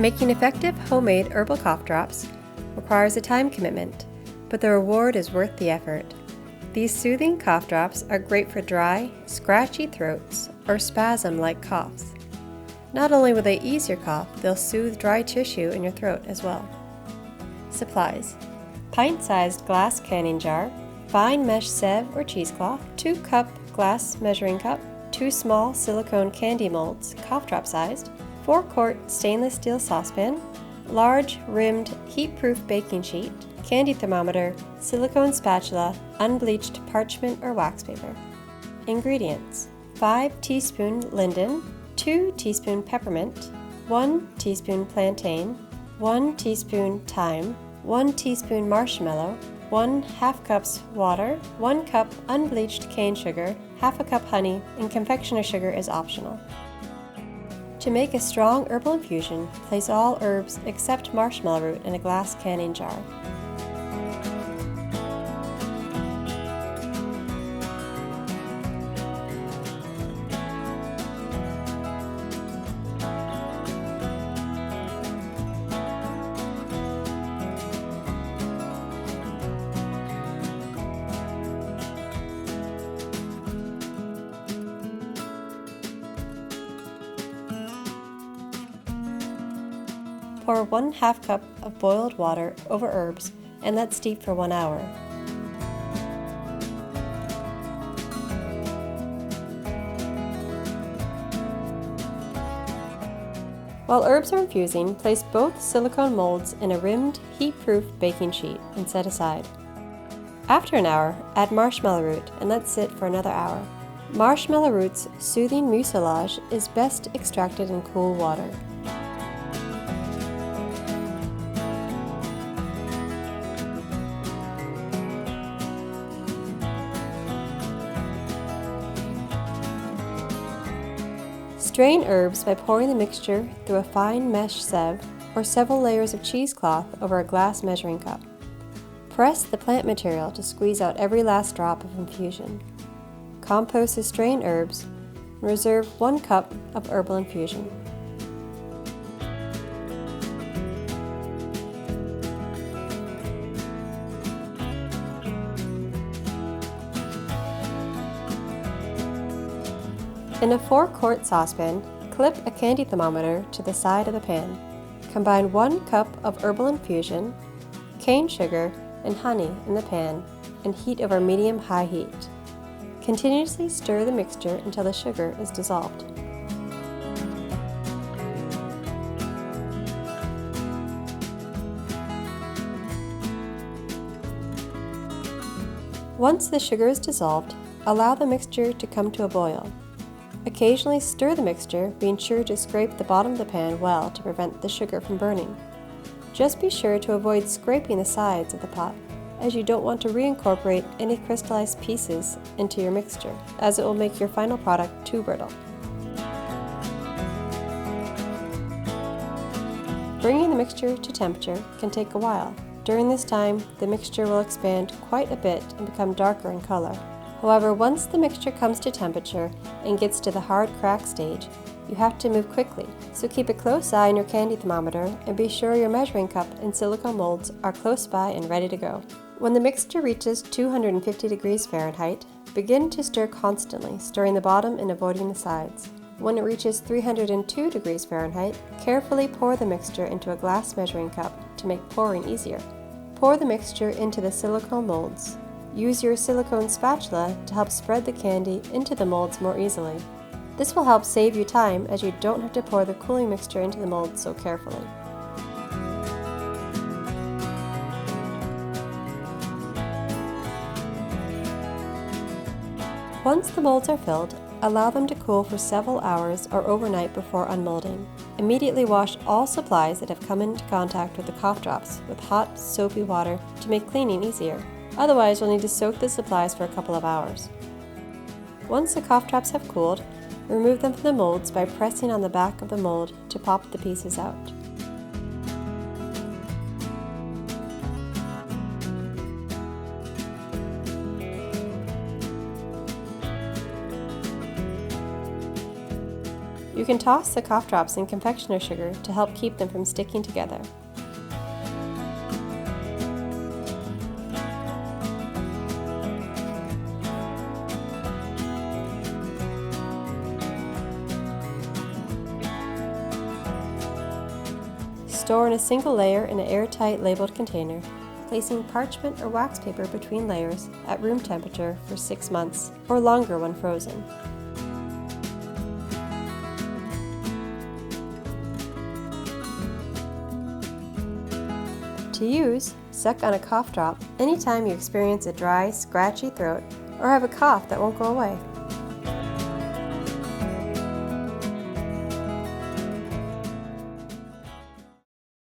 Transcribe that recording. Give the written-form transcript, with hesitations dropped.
Making effective homemade herbal cough drops requires a time commitment, but the reward is worth the effort. These soothing cough drops are great for dry, scratchy throats or spasm-like coughs. Not only will they ease your cough, they'll soothe dry tissue in your throat as well. Supplies: pint-sized glass canning jar, fine mesh sieve or cheesecloth, 2-cup glass measuring cup, 2 small silicone candy molds, cough drop sized, 4-quart stainless steel saucepan, large rimmed heat-proof baking sheet, candy thermometer, silicone spatula, unbleached parchment or wax paper. Ingredients: 5 teaspoon linden, 2 teaspoon peppermint, 1 teaspoon plantain, 1 teaspoon thyme, 1 teaspoon marshmallow, 1/2 cups water, 1 cup unbleached cane sugar, 1/2 cup honey, and confectioner sugar is optional. To make a strong herbal infusion, place all herbs except marshmallow root in a glass canning jar. Pour 1/2 cup of boiled water over herbs and let steep for 1 hour. While herbs are infusing, place both silicone molds in a rimmed, heat-proof baking sheet and set aside. After an hour, add marshmallow root and let sit for another hour. Marshmallow root's soothing mucilage is best extracted in cool water. Strain herbs by pouring the mixture through a fine mesh sieve or several layers of cheesecloth over a glass measuring cup. Press the plant material to squeeze out every last drop of infusion. Compost the strained herbs and reserve 1 cup of herbal infusion. In a 4-quart saucepan, clip a candy thermometer to the side of the pan. Combine 1 cup of herbal infusion, cane sugar, and honey in the pan and heat over medium-high heat. Continuously stir the mixture until the sugar is dissolved. Once the sugar is dissolved, allow the mixture to come to a boil. Occasionally stir the mixture, being sure to scrape the bottom of the pan well to prevent the sugar from burning. Just be sure to avoid scraping the sides of the pot, as you don't want to reincorporate any crystallized pieces into your mixture, as it will make your final product too brittle. Bringing the mixture to temperature can take a while. During this time, the mixture will expand quite a bit and become darker in color. However, once the mixture comes to temperature and gets to the hard crack stage, you have to move quickly, so keep a close eye on your candy thermometer and be sure your measuring cup and silicone molds are close by and ready to go. When the mixture reaches 250 degrees Fahrenheit, begin to stir constantly, stirring the bottom and avoiding the sides. When it reaches 302 degrees Fahrenheit, carefully pour the mixture into a glass measuring cup to make pouring easier. Pour the mixture into the silicone molds. Use your silicone spatula to help spread the candy into the molds more easily. This will help save you time, as you don't have to pour the cooling mixture into the molds so carefully. Once the molds are filled, allow them to cool for several hours or overnight before unmolding. Immediately wash all supplies that have come into contact with the cough drops with hot, soapy water to make cleaning easier. Otherwise, you'll need to soak the supplies for a couple of hours. Once the cough drops have cooled, remove them from the molds by pressing on the back of the mold to pop the pieces out. You can toss the cough drops in confectioner sugar to help keep them from sticking together. Store in a single layer in an airtight labeled container, placing parchment or wax paper between layers at room temperature for 6 months or longer when frozen. To use, suck on a cough drop anytime you experience a dry, scratchy throat or have a cough that won't go away.